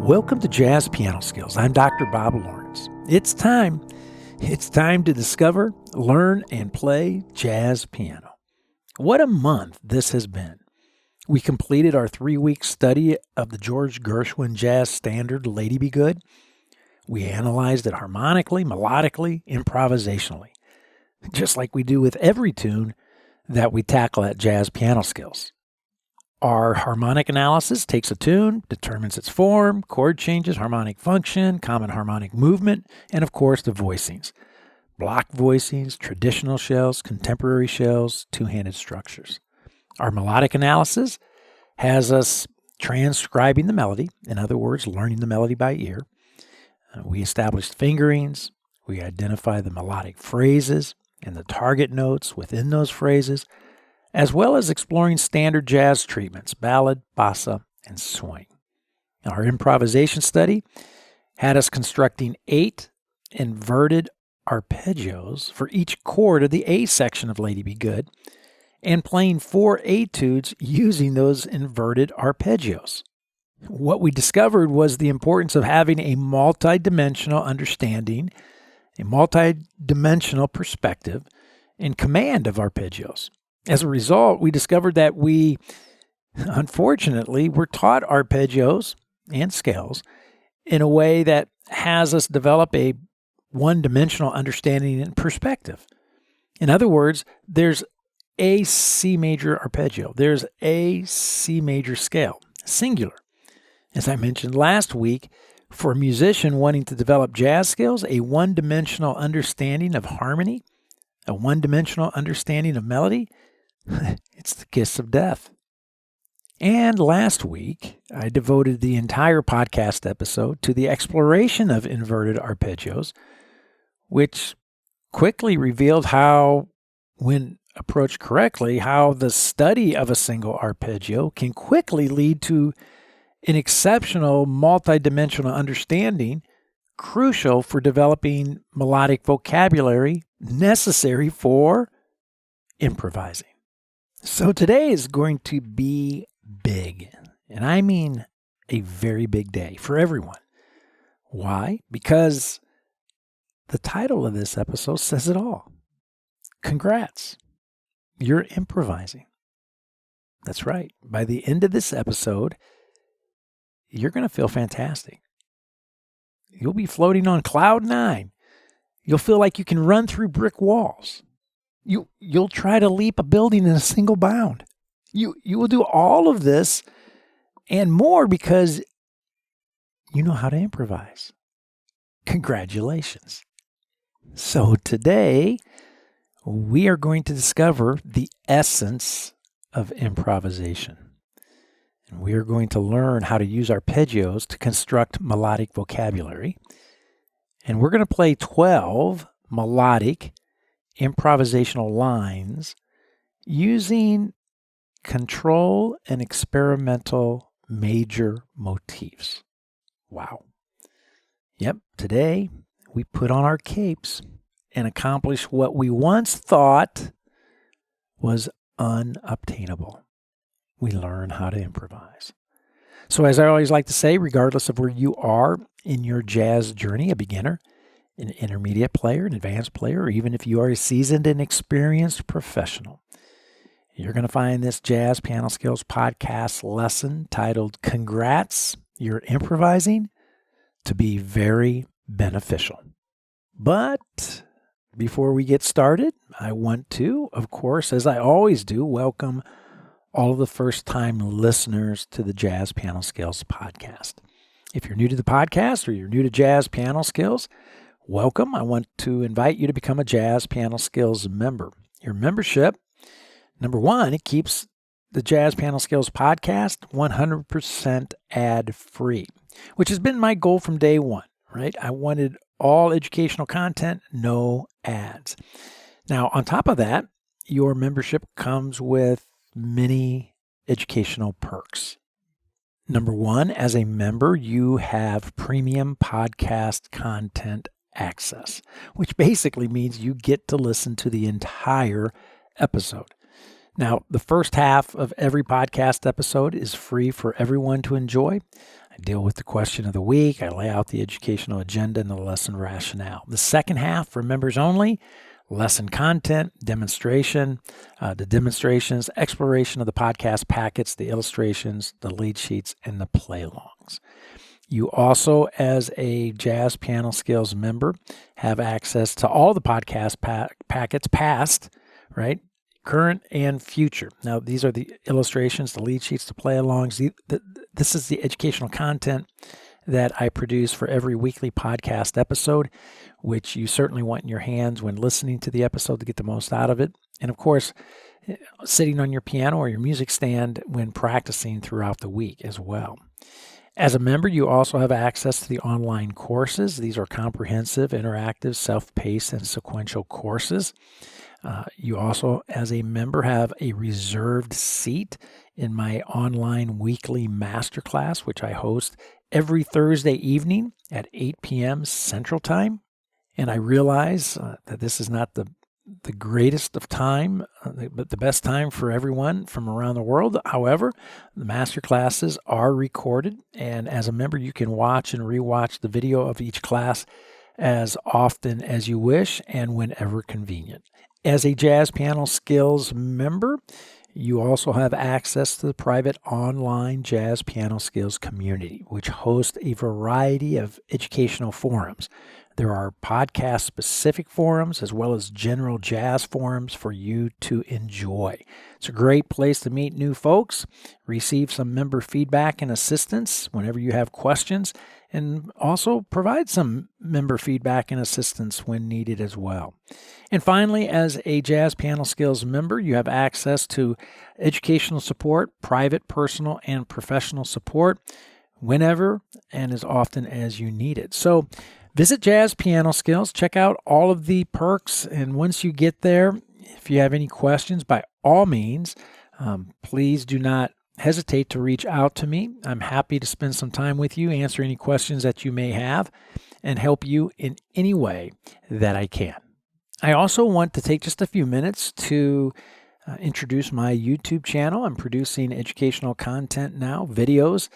Welcome to Jazz Piano Skills. I'm Dr. Bob Lawrence. It's time. It's time to discover, learn, and play jazz piano. What a month this has been. We completed our 3-week study of the George Gershwin jazz standard, Lady Be Good. We analyzed it harmonically, melodically, improvisationally, just like we do with every tune that we tackle at Jazz Piano Skills. Our harmonic analysis takes a tune, determines its form, chord changes, harmonic function, common harmonic movement, and of course the voicings. Block voicings, traditional shells, contemporary shells, two-handed structures. Our melodic analysis has us transcribing the melody, in other words, learning the melody by ear. We established fingerings, we identify the melodic phrases and the target notes within those phrases, as well as exploring standard jazz treatments, ballad, bossa, and swing. Our improvisation study had us constructing 8 inverted arpeggios for each chord of the A section of Lady Be Good, and playing 4 etudes using those inverted arpeggios. What we discovered was the importance of having a multi-dimensional understanding, a multi-dimensional perspective, and command of arpeggios. As a result, we discovered that we, unfortunately, were taught arpeggios and scales in a way that has us develop a one-dimensional understanding and perspective. In other words, there's a C major arpeggio. There's a C major scale, singular. As I mentioned last week, for a musician wanting to develop jazz skills, a one-dimensional understanding of harmony, a one-dimensional understanding of melody, it's the kiss of death. And last week, I devoted the entire podcast episode to the exploration of inverted arpeggios, which quickly revealed how, when approached correctly, how the study of a single arpeggio can quickly lead to an exceptional multidimensional understanding, crucial for developing melodic vocabulary necessary for improvising. So today is going to be big, and I mean a very big day for everyone. Why? Because the title of this episode says it all. Congrats. You're improvising. That's right. By the end of this episode, you're going to feel fantastic. You'll be floating on cloud 9. You'll feel like you can run through brick walls. You'll try to leap a building in a single bound. You will do all of this and more because you know how to improvise. Congratulations. So today, we are going to discover the essence of improvisation. And we are going to learn how to use arpeggios to construct melodic vocabulary. And we're going to play 12 melodic improvisational lines using control and experimental major motifs. Wow. Yep, today we put on our capes and accomplish what we once thought was unobtainable. We learn how to improvise. So as I always like to say, regardless of where you are in your jazz journey, a beginner, an intermediate player, an advanced player, or even if you are a seasoned and experienced professional, you're going to find this Jazz Piano Skills podcast lesson titled Congrats, You're Improvising, to be very beneficial. But before we get started, I want to, of course, as I always do, welcome all of the first-time listeners to the Jazz Piano Skills podcast. If you're new to the podcast or you're new to Jazz Piano Skills, welcome. I want to invite you to become a Jazz Piano Skills member. Your membership, number one, it keeps the Jazz Piano Skills podcast 100% ad-free, which has been my goal from day one, right? I wanted all educational content, no ads. Now, on top of that, your membership comes with many educational perks. Number one, as a member, you have premium podcast content access, which basically means you get to listen to the entire episode. Now, the first half of every podcast episode is free for everyone to enjoy. I deal with the question of the week. I lay out the educational agenda and the lesson rationale. The second half for members only, lesson content, demonstration, the demonstrations, exploration of the podcast packets, the illustrations, the lead sheets, and the play-alongs. You also, as a Jazz Piano Skills member, have access to all the podcast packets, past, right, current, and future. Now, these are the illustrations, the lead sheets, the play-alongs. This is the educational content that I produce for every weekly podcast episode, which you certainly want in your hands when listening to the episode to get the most out of it. And of course, sitting on your piano or your music stand when practicing throughout the week as well. As a member, you also have access to the online courses. These are comprehensive, interactive, self-paced, and sequential courses. You also, as a member, have a reserved seat in my online weekly masterclass, which I host every Thursday evening at 8 p.m. Central Time. And I realize that this is not the greatest of time, but the best time for everyone from around the world. However, the master classes are recorded, and as a member, you can watch and rewatch the video of each class as often as you wish and whenever convenient. As a Jazz Piano Skills member, you also have access to the private online Jazz Piano Skills community, which hosts a variety of educational forums. There are podcast-specific forums as well as general jazz forums for you to enjoy. It's a great place to meet new folks, receive some member feedback and assistance whenever you have questions, and also provide some member feedback and assistance when needed as well. And finally, as a Jazz Piano Skills member, you have access to educational support, private, personal, and professional support whenever and as often as you need it. So visit Jazz Piano Skills, check out all of the perks, and once you get there, if you have any questions, by all means, please do not hesitate to reach out to me. I'm happy to spend some time with you, answer any questions that you may have, and help you in any way that I can. I also want to take just a few minutes to introduce my YouTube channel. I'm producing educational content now, videos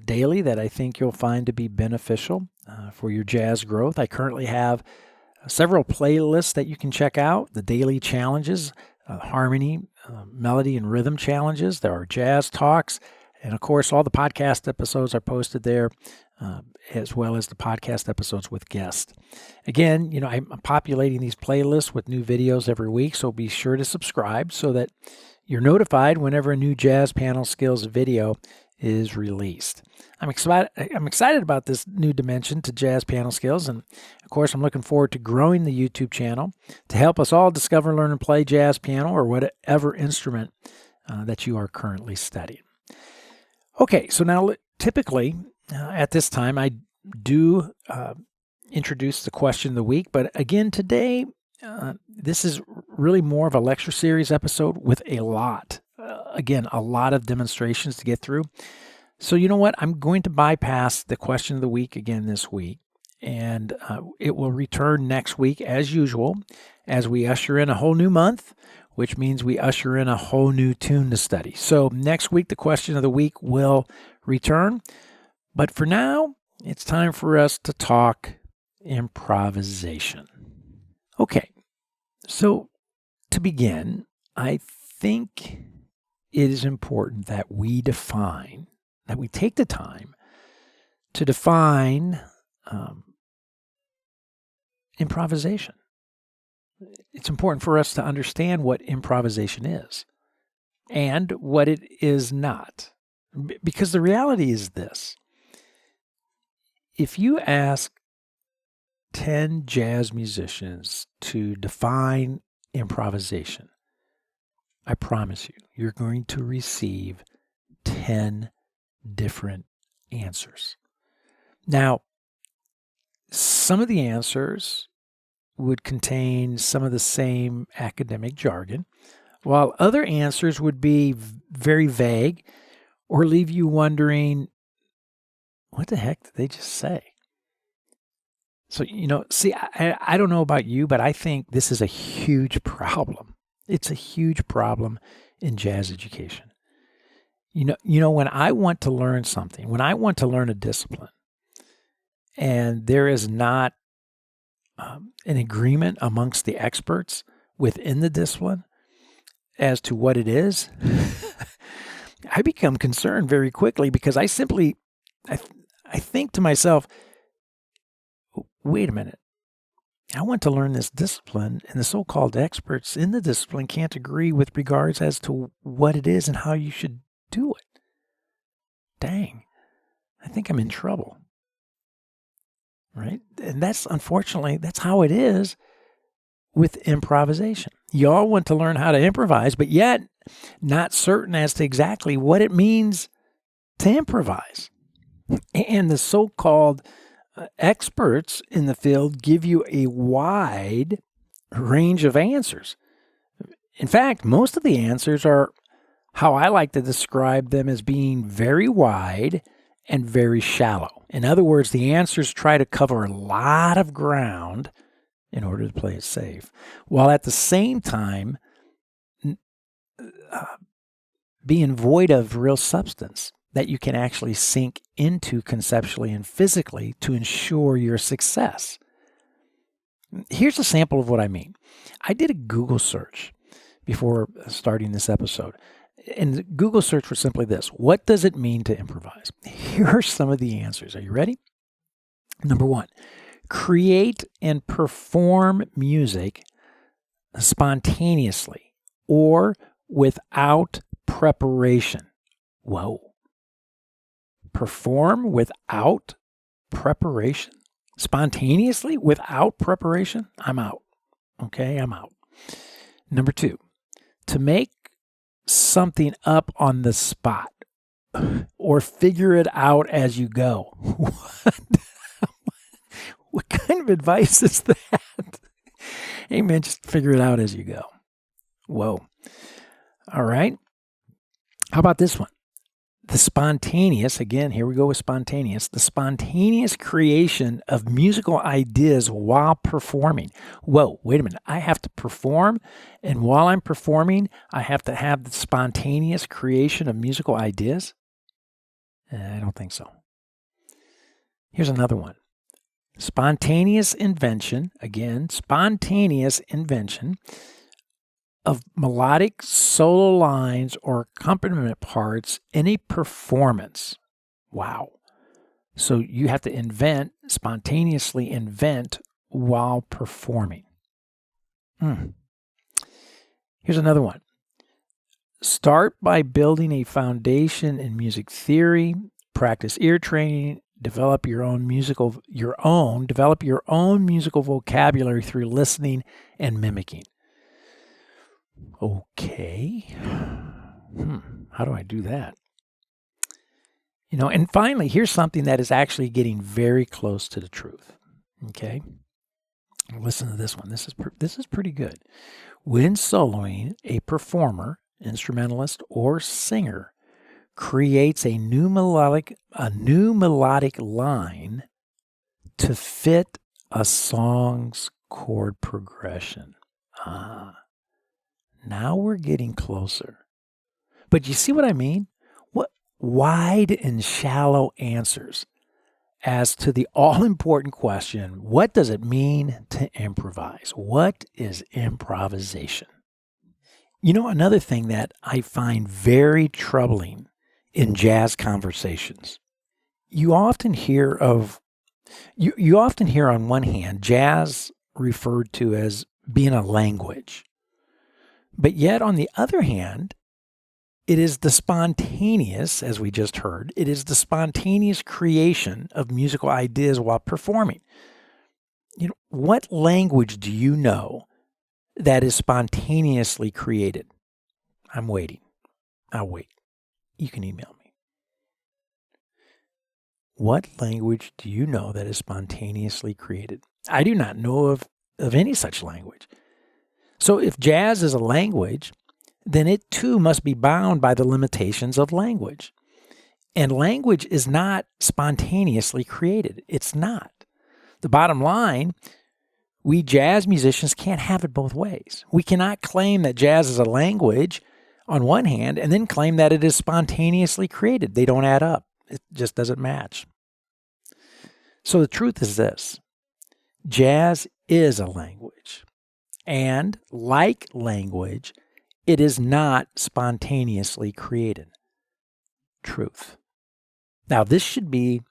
daily that I think you'll find to be beneficial for your jazz growth. I currently have several playlists that you can check out, the daily challenges, harmony, melody, and rhythm challenges. There are jazz talks, and of course, all the podcast episodes are posted there, as well as the podcast episodes with guests. Again, I'm populating these playlists with new videos every week, so be sure to subscribe so that you're notified whenever a new Jazz Piano Skills video is released. I'm excited about this new dimension to Jazz Piano Skills, and of course, I'm looking forward to growing the YouTube channel to help us all discover, learn, and play jazz piano or whatever instrument that you are currently studying. Okay, so now typically at this time, I do introduce the question of the week, but again, today, this is really more of a lecture series episode with a lot of demonstrations to get through. So you know what? I'm going to bypass the question of the week again this week, and it will return next week as usual as we usher in a whole new month, which means we usher in a whole new tune to study. So next week, the question of the week will return. But for now, it's time for us to talk improvisation. Okay, so to begin, I think it is important that we take the time to define improvisation. It's important for us to understand what improvisation is and what it is not. Because the reality is this. If you ask 10 jazz musicians to define improvisation, I promise you, you're going to receive 10 different answers. Now, some of the answers would contain some of the same academic jargon, while other answers would be very vague or leave you wondering, what the heck did they just say? So, I don't know about you, but I think this is a huge problem. It's a huge problem in jazz education. When I want to learn something, when I want to learn a discipline, and there is not an agreement amongst the experts within the discipline as to what it is, I become concerned very quickly because I think to myself, wait a minute. I want to learn this discipline, and the so-called experts in the discipline can't agree with regards as to what it is and how you should do it. Dang, I think I'm in trouble, right? And unfortunately, that's how it is with improvisation. You all want to learn how to improvise, but yet not certain as to exactly what it means to improvise. And the so-called experts in the field give you a wide range of answers. In fact, most of the answers are how I like to describe them as being very wide and very shallow. In other words, the answers try to cover a lot of ground in order to play it safe, while at the same time being void of real substance that you can actually sink into conceptually and physically to ensure your success. Here's a sample of what I mean. I did a Google search before starting this episode, and the Google search was simply this: what does it mean to improvise? Here are some of the answers. Are you ready? Number one, create and perform music spontaneously or without preparation. Whoa. Perform without preparation? Spontaneously without preparation? I'm out. Okay, I'm out. Number two, to make something up on the spot or figure it out as you go. What kind of advice is that? Hey, man, just figure it out as you go. Whoa. All right. How about this one? The spontaneous, again, here we go with spontaneous, the spontaneous creation of musical ideas while performing. Whoa, wait a minute. I have to perform, and while I'm performing, I have to have the spontaneous creation of musical ideas? I don't think so. Here's another one. Spontaneous invention, again, spontaneous invention of melodic solo lines or accompaniment parts in a performance. Wow. So you have to spontaneously invent while performing. Here's another one. Start by building a foundation in music theory, practice ear training, develop your own musical vocabulary through listening and mimicking. Okay. How do I do that? And finally, here's something that is actually getting very close to the truth. Okay. Listen to this one. This is pretty good. When soloing, a performer, instrumentalist, or singer creates a new melodic line to fit a song's chord progression. Now we're getting closer. But you see what I mean? What wide and shallow answers as to the all-important question, what does it mean to improvise? What is improvisation? Another thing that I find very troubling in jazz conversations, you often hear on one hand, jazz referred to as being a language. But yet, on the other hand, it is the spontaneous, as we just heard, it is the spontaneous creation of musical ideas while performing. What language do you know that is spontaneously created? I'm waiting. I'll wait. You can email me. What language do you know that is spontaneously created? I do not know of any such language. So if jazz is a language, then it too must be bound by the limitations of language. And language is not spontaneously created. It's not. The bottom line, we jazz musicians can't have it both ways. We cannot claim that jazz is a language on one hand and then claim that it is spontaneously created. They don't add up. It just doesn't match. So the truth is this: jazz is a language, and like language, it is not spontaneously created. Truth. Now, this should be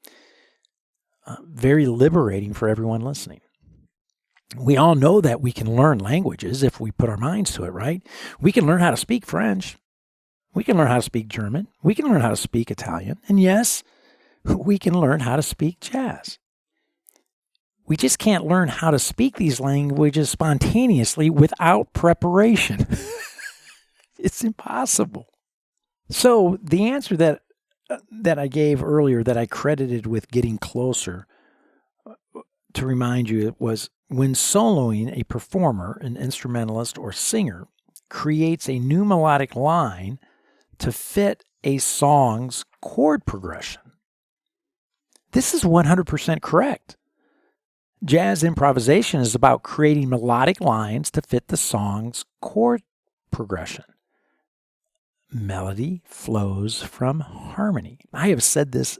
very liberating for everyone listening. We all know that we can learn languages if we put our minds to it, right? We can learn how to speak French. We can learn how to speak German. We can learn how to speak Italian. And yes, we can learn how to speak jazz. We just can't learn how to speak these languages spontaneously without preparation. It's impossible. So the answer that I gave earlier, that I credited with getting closer, to remind you, it was when soloing, a performer, an instrumentalist or singer, creates a new melodic line to fit a song's chord progression. This is 100% correct. Jazz improvisation is about creating melodic lines to fit the song's chord progression. Melody flows from harmony. I have said this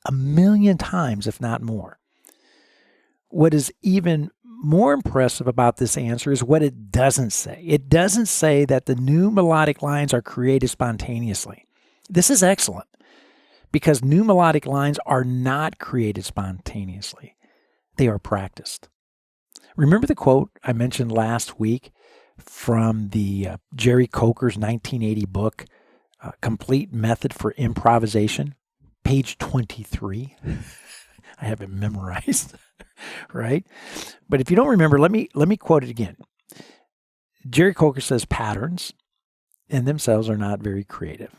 a million times, if not more. What is even more impressive about this answer is what it doesn't say. It doesn't say that the new melodic lines are created spontaneously. This is excellent, because new melodic lines are not created spontaneously. They are practiced. Remember the quote I mentioned last week from the Jerry Coker's 1980 book, Complete Method for Improvisation, page 23. I have it memorized, right? But if you don't remember, let me quote it again. Jerry Coker says patterns in themselves are not very creative,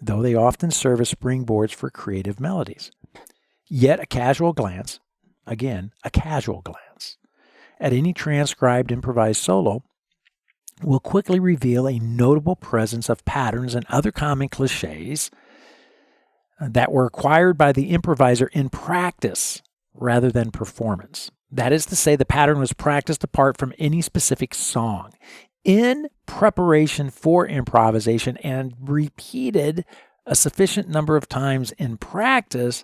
though they often serve as springboards for creative melodies. Yet a casual glance, again, a casual glance, at any transcribed improvised solo will quickly reveal a notable presence of patterns and other common cliches that were acquired by the improviser in practice rather than performance. That is to say, the pattern was practiced apart from any specific song, in preparation for improvisation, and repeated a sufficient number of times in practice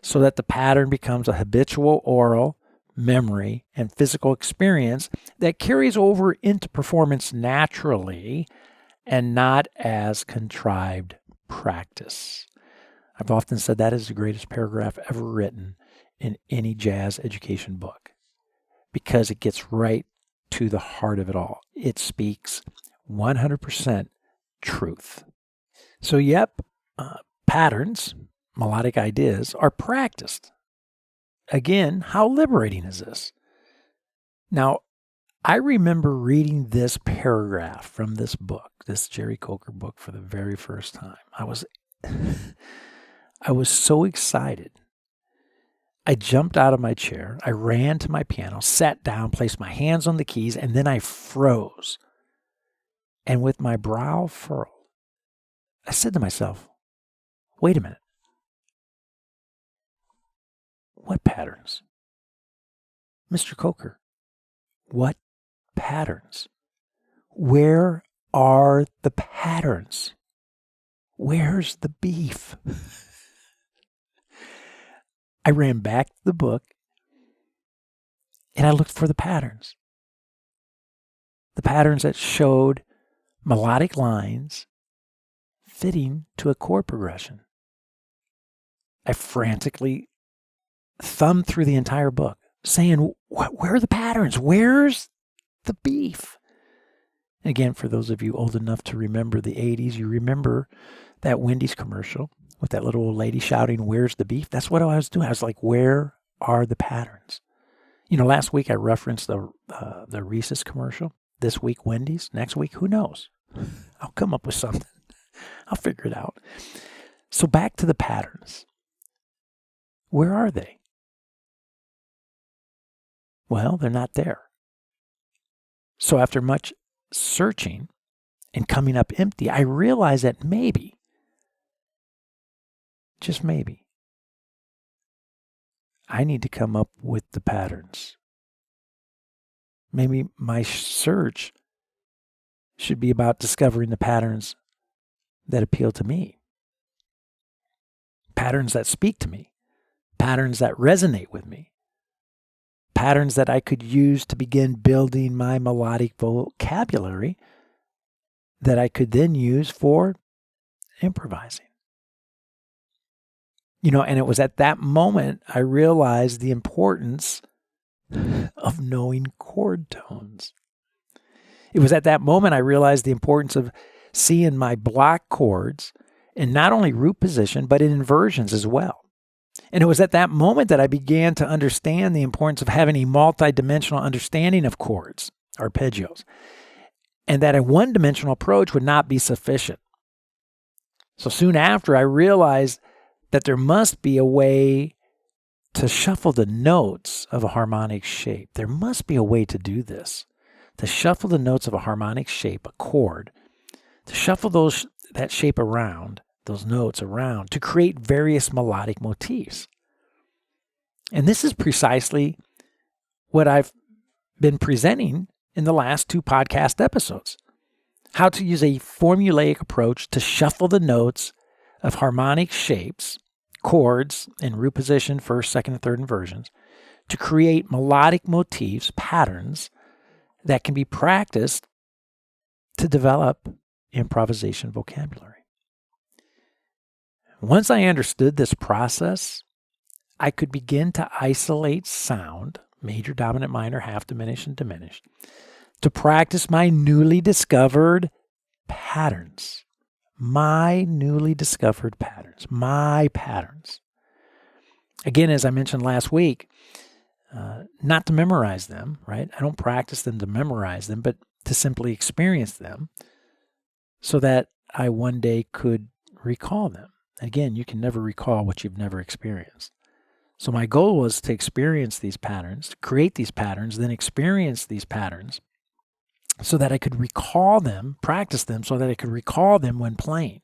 so that the pattern becomes a habitual oral memory and physical experience that carries over into performance naturally and not as contrived practice. I've often said that is the greatest paragraph ever written in any jazz education book, because it gets right to the heart of it all. It speaks 100% truth. So, patterns, melodic ideas, are practiced. Again, how liberating is this? Now, I remember reading this paragraph from this book, this Jerry Coker book, for the very first time. I was so excited. I jumped out of my chair. I ran to my piano, sat down, placed my hands on the keys, and then I froze. And with my brow furrowed, I said to myself, wait a minute. What patterns? Mr. Coker, what patterns? Where are the patterns? Where's the beef? I ran back to the book and I looked for the patterns. The patterns that showed melodic lines fitting to a chord progression. I frantically thumbed through the entire book, saying, where are the patterns? Where's the beef? And again, for those of you old enough to remember the 80s, you remember that Wendy's commercial with that little old lady shouting, where's the beef? That's what I was doing. I was like, where are the patterns? You know, last week I referenced the Reese's commercial. This week, Wendy's. Next week, who knows? I'll come up with something. I'll figure it out. So back to the patterns. Where are they? Well, they're not there. So after much searching and coming up empty, I realized that maybe, just maybe, I need to come up with the patterns. Maybe my search should be about discovering the patterns that appeal to me, patterns that speak to me, patterns that resonate with me, patterns that I could use to begin building my melodic vocabulary that I could then use for improvising. And it was at that moment I realized the importance of knowing chord tones. It was at that moment I realized the importance of seeing my block chords in not only root position, but in inversions as well. And it was at that moment that I began to understand the importance of having a multidimensional understanding of chords, arpeggios, and that a one-dimensional approach would not be sufficient. So soon after, I realized that there must be a way to shuffle the notes of a harmonic shape. There must be a way to do this, to shuffle the notes of a harmonic shape, a chord, to shuffle that shape around, those notes around, to create various melodic motifs. And this is precisely what I've been presenting in the last 2 podcast episodes. How to use a formulaic approach to shuffle the notes of harmonic shapes, chords in root position, first, second, and third inversions, to create melodic motifs, patterns that can be practiced to develop improvisation vocabulary. Once I understood this process, I could begin to isolate sound, major, dominant, minor, half diminished, and diminished, to practice my newly discovered patterns. My newly discovered patterns. My patterns. Again, as I mentioned last week, not to memorize them, right? I don't practice them to memorize them, but to simply experience them so that I one day could recall them. Again, you can never recall what you've never experienced. So my goal was to experience these patterns, to create these patterns, then experience these patterns so that I could recall them, practice them so that I could recall them when playing.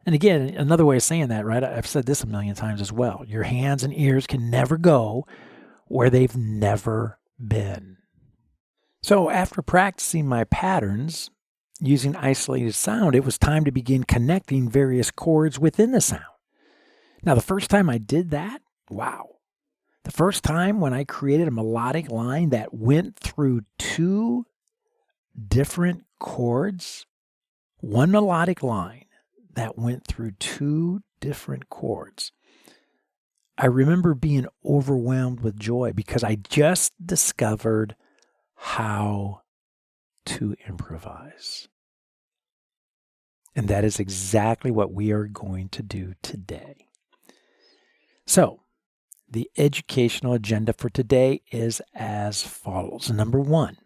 And again, another way of saying that, right? I've said this a million times as well. Your hands and ears can never go where they've never been. So after practicing my patterns using isolated sound, it was time to begin connecting various chords within the sound. Now, the first time I did that, wow. The first time when I created a melodic line that went through 2 different chords, one melodic line that went through 2 different chords, I remember being overwhelmed with joy because I just discovered how to improvise. And that is exactly what we are going to do today. So, the educational agenda for today is as follows. Number 1,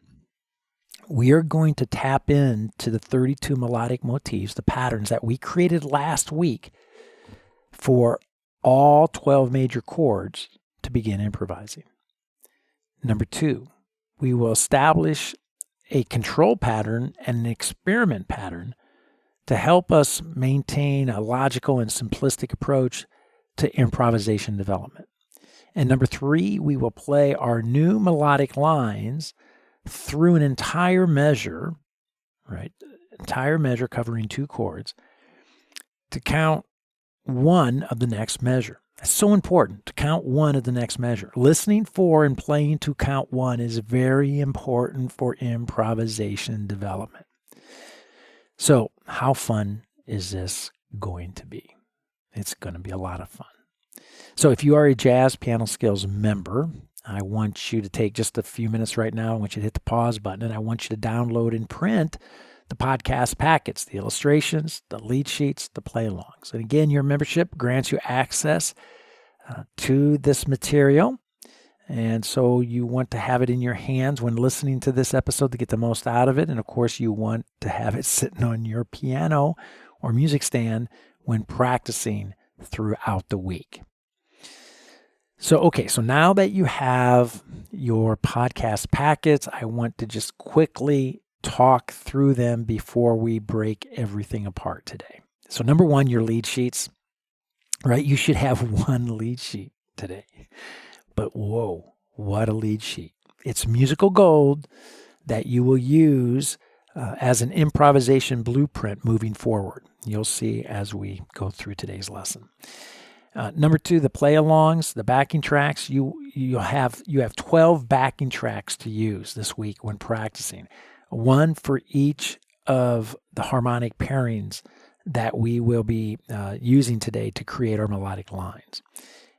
we are going to tap into the 32 melodic motifs, the patterns that we created last week for all 12 major chords to begin improvising. Number 2, we will establish a control pattern and an experiment pattern to help us maintain a logical and simplistic approach to improvisation development. And number 3, we will play our new melodic lines through an entire measure, right? Entire measure covering 2 chords to count 1 of the next measure. It's so important to count 1 of the next measure. Listening for and playing to count 1 is very important for improvisation development. So, how fun is this going to be? It's going to be a lot of fun. So if you are a Jazz Piano Skills member, I want you to take just a few minutes right now. I want you to hit the pause button, and I want you to download and print the podcast packets, the illustrations, the lead sheets, the play-alongs. And again, your membership grants you access to this material. And so you want to have it in your hands when listening to this episode to get the most out of it. And of course, you want to have it sitting on your piano or music stand when practicing throughout the week. So now that you have your podcast packets, I want to just quickly talk through them before we break everything apart today. So number 1, your lead sheets, right? You should have 1 lead sheet today. But whoa, what a lead sheet. It's musical gold that you will use as an improvisation blueprint moving forward. You'll see as we go through today's lesson. Number 2, the play-alongs, the backing tracks. You have 12 backing tracks to use this week when practicing. One for each of the harmonic pairings that we will be using today to create our melodic lines.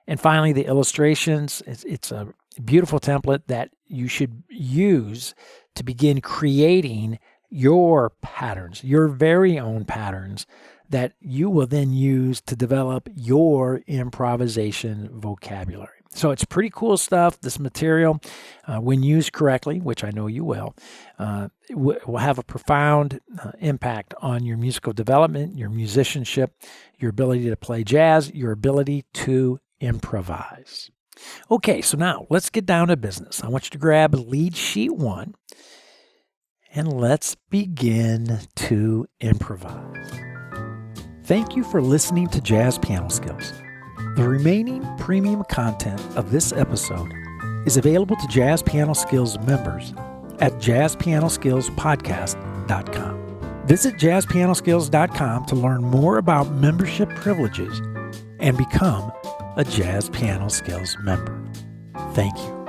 And finally, the illustrations. It's a beautiful template that you should use to begin creating your patterns, your very own patterns that you will then use to develop your improvisation vocabulary. So it's pretty cool stuff. This material, when used correctly, which I know you will have a profound impact on your musical development, your musicianship, your ability to play jazz, your ability to improvise. Okay, so now let's get down to business. I want you to grab lead sheet 1 and let's begin to improvise. Thank you for listening to Jazz Piano Skills. The remaining premium content of this episode is available to Jazz Piano Skills members at jazzpianoskillspodcast.com. Visit jazzpianoskills.com to learn more about membership privileges and become a Jazz Piano Skills member. Thank you.